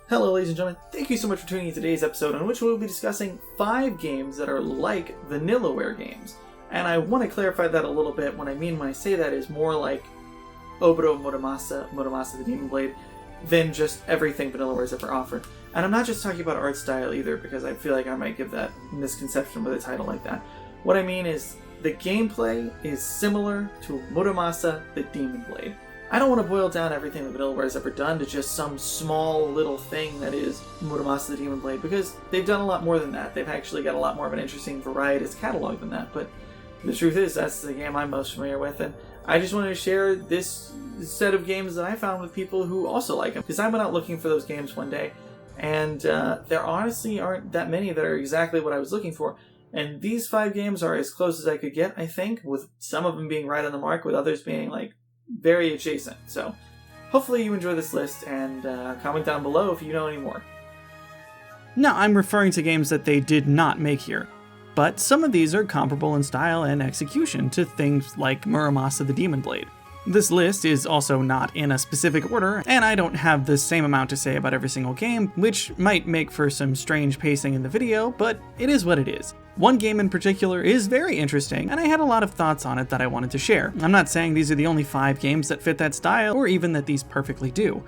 Hello ladies and gentlemen, thank you so much for tuning in to today's episode in which we will be discussing 5 games that are like Vanillaware games. And I want to clarify that a little bit. What I mean when I say that is more like Oboro Muramasa the Demon Blade, than just everything Vanillaware has ever offered. And I'm not just talking about art style either, because I feel like I might give that misconception with a title like that. What I mean is, the gameplay is similar to Muramasa the Demon Blade. I don't want to boil down everything that Vanillaware has ever done to just some small little thing that is Muramasa the Demon Blade, because they've done a lot more than that. They've actually got a lot more of an interesting varietous catalog than that, but the truth is, that's the game I'm most familiar with, and I just wanted to share this set of games that I found with people who also like them, because I went out looking for those games one day, and there honestly aren't that many that are exactly what I was looking for. And these 5 games are as close as I could get, I think, with some of them being right on the mark, with others being like very adjacent. So hopefully you enjoy this list, and comment down below if you know any more. No, I'm referring to games that they did not make here. But some of these are comparable in style and execution to things like Muramasa the Demon Blade. This list is also not in a specific order, and I don't have the same amount to say about every single game, which might make for some strange pacing in the video, but it is what it is. One game in particular is very interesting, and I had a lot of thoughts on it that I wanted to share. I'm not saying these are the only 5 games that fit that style, or even that these perfectly do.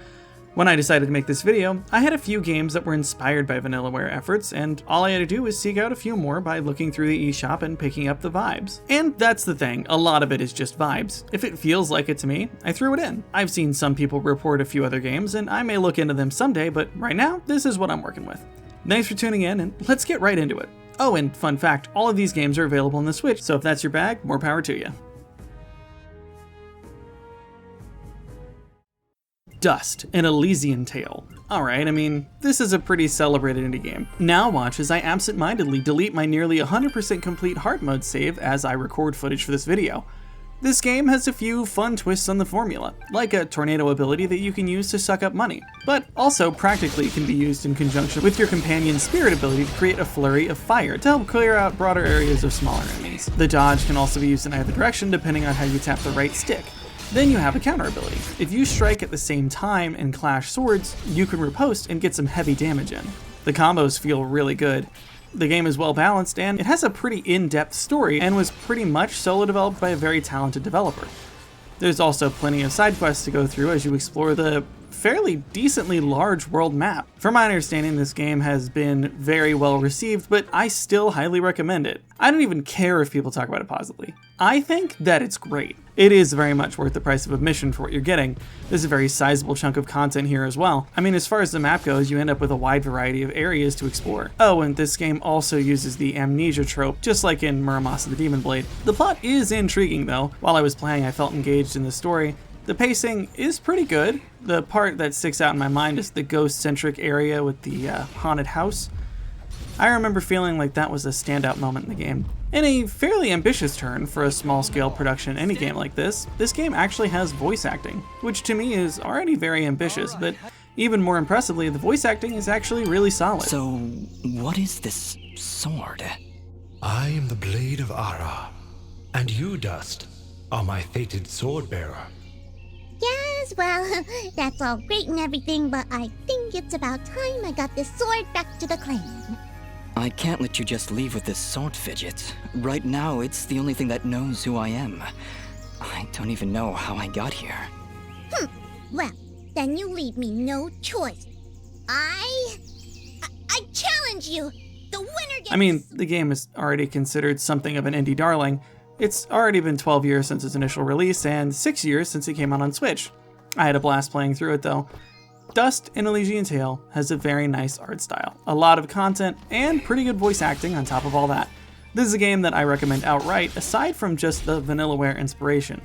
When I decided to make this video, I had a few games that were inspired by Vanillaware efforts, and all I had to do was seek out a few more by looking through the eShop and picking up the vibes. And that's the thing, a lot of it is just vibes. If it feels like it to me, I threw it in. I've seen some people report a few other games, and I may look into them someday, but right now, this is what I'm working with. Thanks for tuning in, and let's get right into it. Oh, and fun fact, all of these games are available on the Switch, so if that's your bag, more power to you. Dust, an Elysian Tale. Alright, I mean, this is a pretty celebrated indie game. Now watch as I absent-mindedly delete my nearly 100% complete hard mode save as I record footage for this video. This game has a few fun twists on the formula, like a tornado ability that you can use to suck up money, but also practically can be used in conjunction with your companion's spirit ability to create a flurry of fire to help clear out broader areas of smaller enemies. The dodge can also be used in either direction depending on how you tap the right stick. Then you have a counter ability. If you strike at the same time and clash swords, you can riposte and get some heavy damage in. The combos feel really good. The game is well balanced, and it has a pretty in-depth story and was pretty much solo developed by a very talented developer. There's also plenty of side quests to go through as you explore the fairly decently large world map. From my understanding, this game has been very well received, but I still highly recommend it. I don't even care if people talk about it positively. I think that it's great. It is very much worth the price of admission for what you're getting. There's a very sizable chunk of content here as well. I mean, as far as the map goes, you end up with a wide variety of areas to explore. Oh, and this game also uses the amnesia trope, just like in Muramasa the Demon Blade. The plot is intriguing though. While I was playing, I felt engaged in the story. The pacing is pretty good. The part that sticks out in my mind is the ghost-centric area with the haunted house. I remember feeling like that was a standout moment in the game. In a fairly ambitious turn for a small-scale production indie game like this game actually has voice acting, which to me is already very ambitious, but even more impressively, the voice acting is actually really solid. So, what is this sword? I am the Blade of Ara, and you, Dust, are my fated sword-bearer. Yes, well, that's all great and everything, but I think it's about time I got this sword back to the clan. I can't let you just leave with this sword fidget. Right now, it's the only thing that knows who I am. I don't even know how I got here. Well, then you leave me no choice. I challenge you! The winner gets... I mean, the game is already considered something of an indie darling. It's already been 12 years since its initial release, and 6 years since it came out on Switch. I had a blast playing through it though. Dust, an Elysian Tale has a very nice art style, a lot of content, and pretty good voice acting on top of all that. This is a game that I recommend outright, aside from just the Vanillaware inspiration.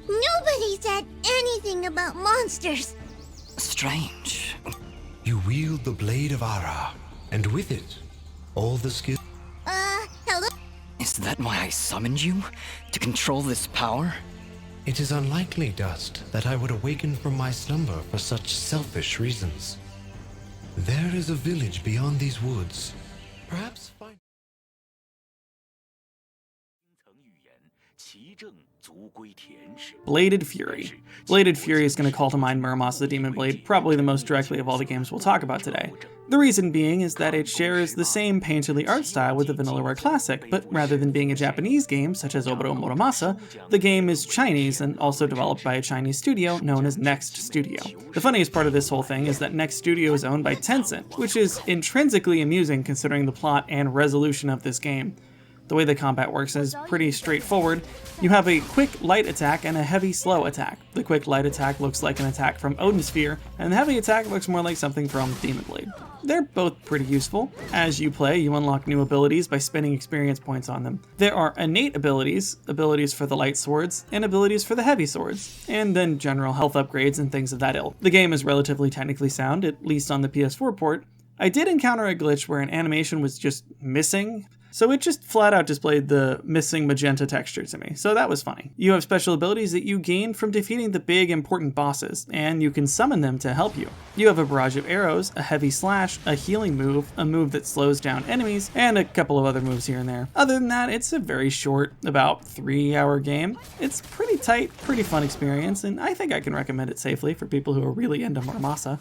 Nobody said anything about monsters. Strange. You wield the Blade of Ara, and with it, all the skills... Hello? Is that why I summoned you? To control this power? It is unlikely, Dust, that I would awaken from my slumber for such selfish reasons. There is a village beyond these woods. Perhaps find... Bladed Fury. Bladed Fury is going to call to mind Muramasa the Demon Blade probably the most directly of all the games we'll talk about today. The reason being is that it shares the same painterly art style with the Vanillaware classic, but rather than being a Japanese game such as Oboro Muramasa, the game is Chinese and also developed by a Chinese studio known as Next Studio. The funniest part of this whole thing is that Next Studio is owned by Tencent, which is intrinsically amusing considering the plot and resolution of this game. The way the combat works is pretty straightforward. You have a quick light attack and a heavy slow attack. The quick light attack looks like an attack from Odin's Sphere, and the heavy attack looks more like something from Demon Blade. They're both pretty useful. As you play, you unlock new abilities by spending experience points on them. There are innate abilities, abilities for the light swords, and abilities for the heavy swords, and then general health upgrades and things of that ilk. The game is relatively technically sound, at least on the PS4 port. I did encounter a glitch where an animation was just missing, so it just flat out displayed the missing magenta texture to me, so that was funny. You have special abilities that you gain from defeating the big important bosses, and you can summon them to help you. You have a barrage of arrows, a heavy slash, a healing move, a move that slows down enemies, and a couple of other moves here and there. Other than that, it's a very short, about 3-hour game. It's pretty tight, pretty fun experience, and I think I can recommend it safely for people who are really into Muramasa.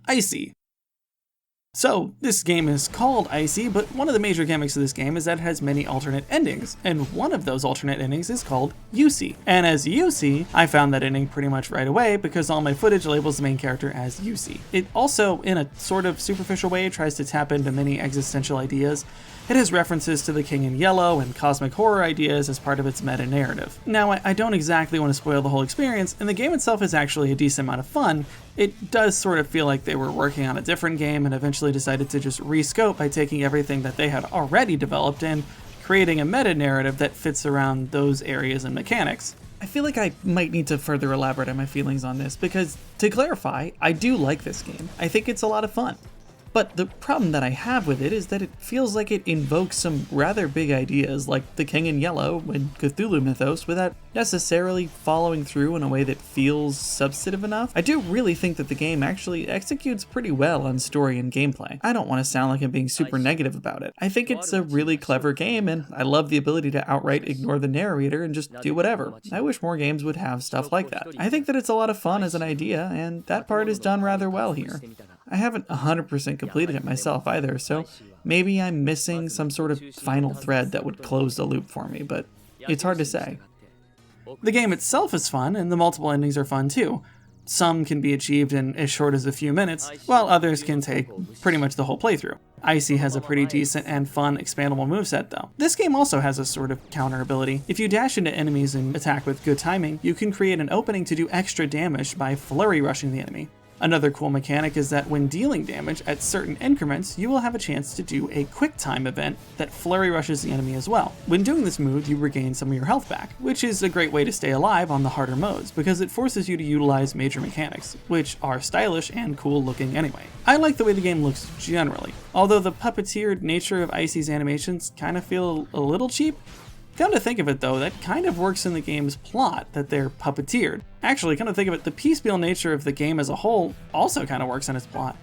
Icy. So, this game is called Icy, but one of the major gimmicks of this game is that it has many alternate endings, and one of those alternate endings is called Yusi. And as Yusi, I found that ending pretty much right away because all my footage labels the main character as Yusi. It also, in a sort of superficial way, tries to tap into many existential ideas. It has references to the King in Yellow and cosmic horror ideas as part of its meta-narrative. Now, I don't exactly want to spoil the whole experience, and the game itself is actually a decent amount of fun. It does sort of feel like they were working on a different game and eventually decided to just rescope by taking everything that they had already developed and creating a meta-narrative that fits around those areas and mechanics. I feel like I might need to further elaborate on my feelings on this because, to clarify, I do like this game. I think it's a lot of fun. But the problem that I have with it is that it feels like it invokes some rather big ideas like the King in Yellow and Cthulhu mythos without necessarily following through in a way that feels substantive enough. I do really think that the game actually executes pretty well on story and gameplay. I don't want to sound like I'm being super negative about it. I think it's a really clever game and I love the ability to outright ignore the narrator and just do whatever. I wish more games would have stuff like that. I think that it's a lot of fun as an idea and that part is done rather well here. I haven't 100% completed it myself either, so maybe I'm missing some sort of final thread that would close the loop for me, but it's hard to say. The game itself is fun, and the multiple endings are fun too. Some can be achieved in as short as a few minutes, while others can take pretty much the whole playthrough. Icy has a pretty decent and fun expandable moveset though. This game also has a sort of counter ability. If you dash into enemies and attack with good timing, you can create an opening to do extra damage by flurry rushing the enemy. Another cool mechanic is that when dealing damage at certain increments, you will have a chance to do a quick time event that flurry rushes the enemy as well. When doing this move, you regain some of your health back, which is a great way to stay alive on the harder modes because it forces you to utilize major mechanics, which are stylish and cool looking anyway. I like the way the game looks generally, although the puppeteered nature of Icy's animations kind of feel a little cheap. Come to think of it though, that kind of works in the game's plot, that they're puppeteered. Actually, come to think of it, the piecemeal nature of the game as a whole also kind of works in its plot.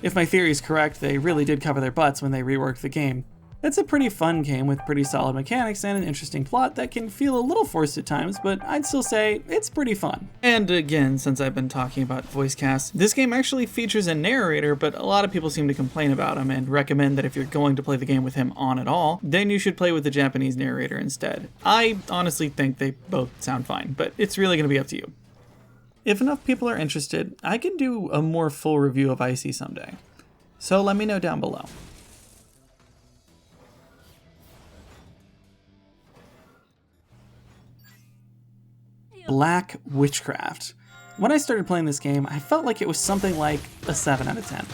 If my theory is correct, they really did cover their butts when they reworked the game. It's a pretty fun game with pretty solid mechanics and an interesting plot that can feel a little forced at times, but I'd still say it's pretty fun. And again, since I've been talking about voice casts, this game actually features a narrator, but a lot of people seem to complain about him and recommend that if you're going to play the game with him on at all, then you should play with the Japanese narrator instead. I honestly think they both sound fine, but it's really going to be up to you. If enough people are interested, I can do a more full review of Icy someday. So let me know down below. Black Witchcraft. When I started playing this game, I felt like it was something like a 7 out of 10.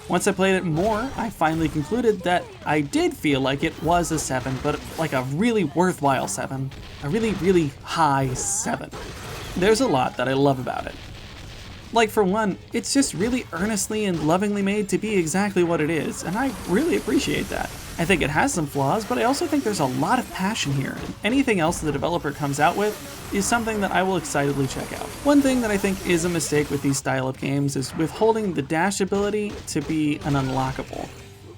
Once I played it more, I finally concluded that I did feel like it was a 7, but like a really worthwhile 7. A really, really high 7. There's a lot that I love about it. Like, for one, it's just really earnestly and lovingly made to be exactly what it is, and I really appreciate that. I think it has some flaws, but I also think there's a lot of passion here, and anything else the developer comes out with is something that I will excitedly check out. One thing that I think is a mistake with these style of games is withholding the dash ability to be an unlockable.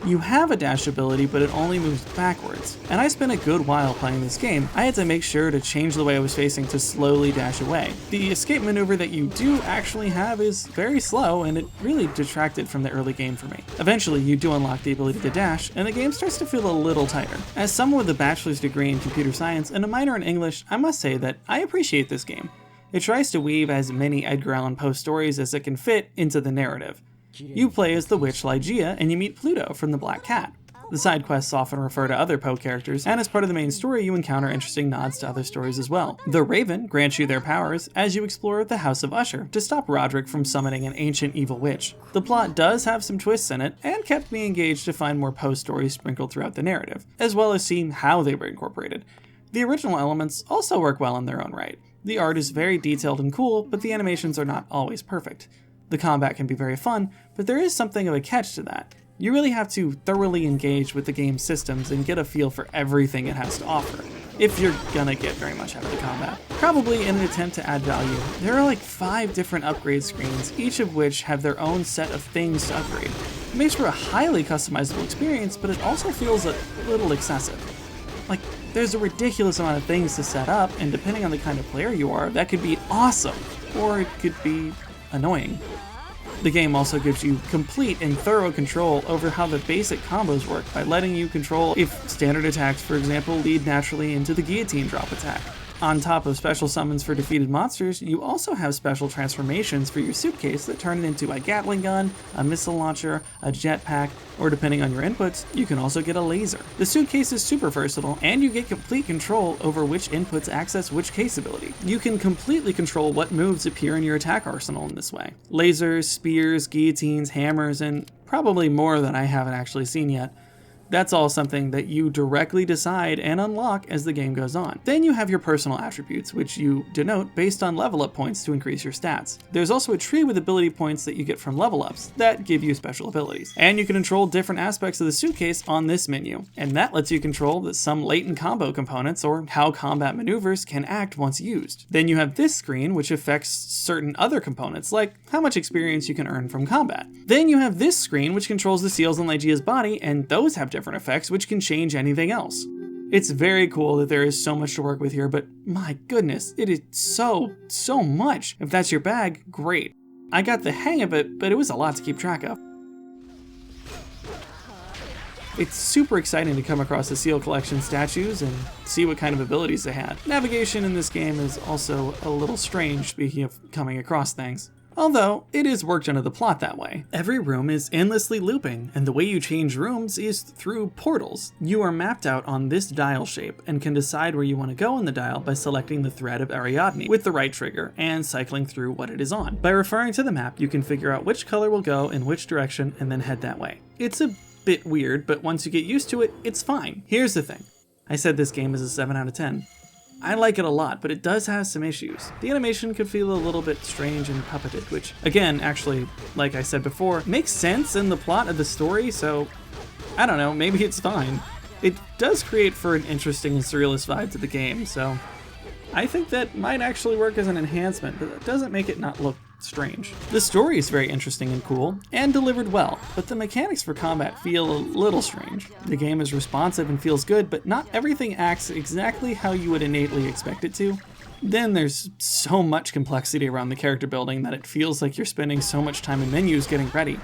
You have a dash ability, but it only moves backwards. And I spent a good while playing this game. I had to make sure to change the way I was facing to slowly dash away. The escape maneuver that you do actually have is very slow, and it really detracted from the early game for me. Eventually, you do unlock the ability to dash, and the game starts to feel a little tighter. As someone with a bachelor's degree in computer science and a minor in English, I must say that I appreciate this game. It tries to weave as many Edgar Allan Poe stories as it can fit into the narrative. You play as the witch Ligeia, and you meet Pluto from the Black Cat. The side quests often refer to other Poe characters, and as part of the main story you encounter interesting nods to other stories as well. The Raven grants you their powers as you explore the House of Usher to stop Roderick from summoning an ancient evil witch. The plot does have some twists in it, and kept me engaged to find more Poe stories sprinkled throughout the narrative, as well as seeing how they were incorporated. The original elements also work well in their own right. The art is very detailed and cool, but the animations are not always perfect. The combat can be very fun, but there is something of a catch to that. You really have to thoroughly engage with the game's systems and get a feel for everything it has to offer, if you're gonna get very much out of the combat. Probably in an attempt to add value, there are like 5 different upgrade screens, each of which have their own set of things to upgrade. It makes for a highly customizable experience, but it also feels a little excessive. Like, there's a ridiculous amount of things to set up, and depending on the kind of player you are, that could be awesome, or it could be annoying. The game also gives you complete and thorough control over how the basic combos work by letting you control if standard attacks, for example, lead naturally into the guillotine drop attack. On top of special summons for defeated monsters, you also have special transformations for your suitcase that turn it into a Gatling gun, a missile launcher, a jetpack, or depending on your inputs, you can also get a laser. The suitcase is super versatile, and you get complete control over which inputs access which case ability. You can completely control what moves appear in your attack arsenal in this way. Lasers, spears, guillotines, hammers, and probably more than I haven't actually seen yet. That's all something that you directly decide and unlock as the game goes on. Then you have your personal attributes, which you denote based on level up points to increase your stats. There's also a tree with ability points that you get from level ups that give you special abilities. And you can control different aspects of the suitcase on this menu, and that lets you control some latent combo components or how combat maneuvers can act once used. Then you have this screen, which affects certain other components, like how much experience you can earn from combat. Then you have this screen, which controls the seals on Ligeia's body, and those have different effects which can change anything else. It's very cool that there is so much to work with here, but my goodness, it is so much. If that's your bag, great. I got the hang of it, but it was a lot to keep track of. It's super exciting to come across the Seal Collection statues and see what kind of abilities they had. Navigation in this game is also a little strange, speaking of coming across things. Although, it is worked into the plot that way. Every room is endlessly looping, and the way you change rooms is through portals. You are mapped out on this dial shape, and can decide where you want to go in the dial by selecting the thread of Ariadne with the right trigger, and cycling through what it is on. By referring to the map, you can figure out which color will go in which direction, and then head that way. It's a bit weird, but once you get used to it, it's fine. Here's the thing. I said this game is a 7 out of 10. I like it a lot, but it does have some issues. The animation could feel a little bit strange and puppeted, which, again, actually, like I said before, makes sense in the plot of the story, so I don't know, maybe it's fine. It does create for an interesting and surrealist vibe to the game, so I think that might actually work as an enhancement, but that doesn't make it not look strange. The story is very interesting and cool, and delivered well, but the mechanics for combat feel a little strange. The game is responsive and feels good, but not everything acts exactly how you would innately expect it to. Then there's so much complexity around the character building that it feels like you're spending so much time in menus getting ready.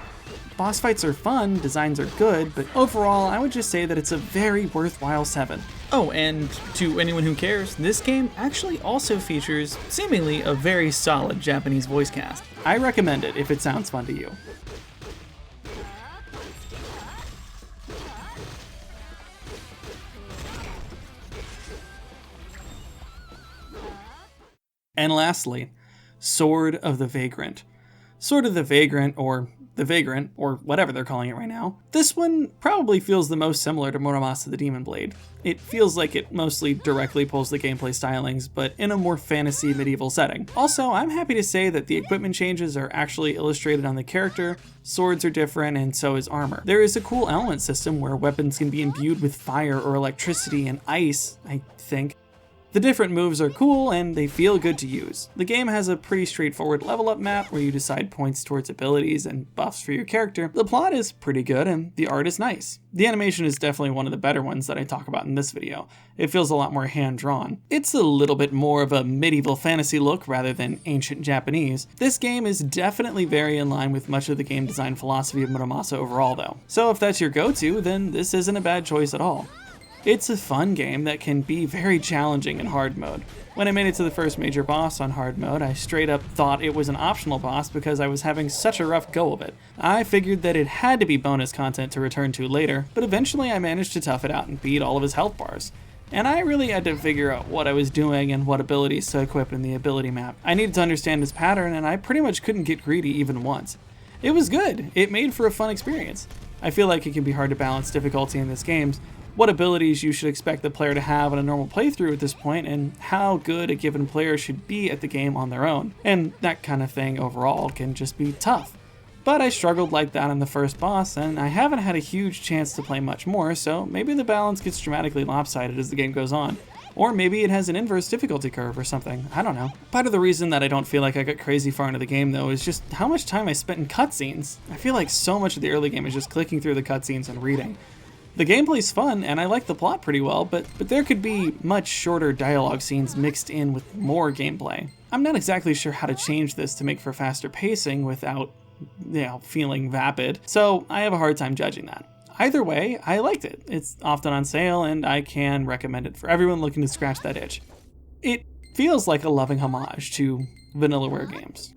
Boss fights are fun, designs are good, but overall I would just say that it's a very worthwhile 7. Oh, and to anyone who cares, this game actually also features seemingly a very solid Japanese voice cast. I recommend it if it sounds fun to you. And lastly, Sword of the Vagrant. Sword of the Vagrant, or the Vagrant, or whatever they're calling it right now. This one probably feels the most similar to Muramasa the Demon Blade. It feels like it mostly directly pulls the gameplay stylings, but in a more fantasy medieval setting. Also, I'm happy to say that the equipment changes are actually illustrated on the character, swords are different, and so is armor. There is a cool element system where weapons can be imbued with fire or electricity and ice, I think. The different moves are cool and they feel good to use. The game has a pretty straightforward level up map where you decide points towards abilities and buffs for your character. The plot is pretty good and the art is nice. The animation is definitely one of the better ones that I talk about in this video. It feels a lot more hand-drawn. It's a little bit more of a medieval fantasy look rather than ancient Japanese. This game is definitely very in line with much of the game design philosophy of Muramasa overall though. So if that's your go-to, then this isn't a bad choice at all. It's a fun game that can be very challenging in hard mode. When I made it to the first major boss on hard mode, I straight up thought it was an optional boss because I was having such a rough go of it. I figured that it had to be bonus content to return to later, but eventually I managed to tough it out and beat all of his health bars. And I really had to figure out what I was doing and what abilities to equip in the ability map. I needed to understand his pattern and I pretty much couldn't get greedy even once. It was good, it made for a fun experience. I feel like it can be hard to balance difficulty in this game, what abilities you should expect the player to have in a normal playthrough at this point, and how good a given player should be at the game on their own. And that kind of thing overall can just be tough. But I struggled like that in the first boss, and I haven't had a huge chance to play much more, so maybe the balance gets dramatically lopsided as the game goes on. Or maybe it has an inverse difficulty curve or something, I don't know. Part of the reason that I don't feel like I got crazy far into the game though is just how much time I spent in cutscenes. I feel like so much of the early game is just clicking through the cutscenes and reading. The gameplay's fun, and I like the plot pretty well, but there could be much shorter dialogue scenes mixed in with more gameplay. I'm not exactly sure how to change this to make for faster pacing without, feeling vapid, so I have a hard time judging that. Either way, I liked it. It's often on sale, and I can recommend it for everyone looking to scratch that itch. It feels like a loving homage to Vanillaware games.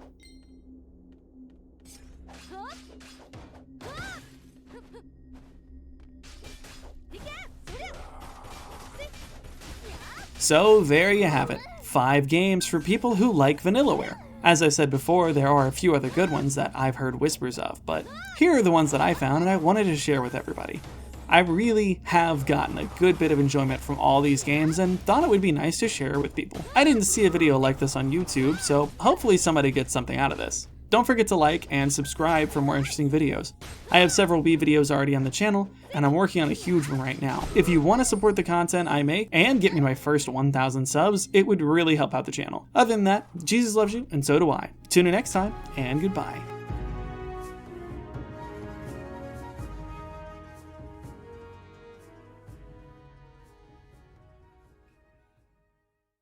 So there you have it, 5 games for people who like Vanillaware. As I said before, there are a few other good ones that I've heard whispers of, but here are the ones that I found and I wanted to share with everybody. I really have gotten a good bit of enjoyment from all these games and thought it would be nice to share with people. I didn't see a video like this on YouTube, so hopefully somebody gets something out of this. Don't forget to like and subscribe for more interesting videos. I have several Wii videos already on the channel, and I'm working on a huge one right now. If you want to support the content I make and get me my first 1,000 subs, it would really help out the channel. Other than that, Jesus loves you, and so do I. Tune in next time, and goodbye.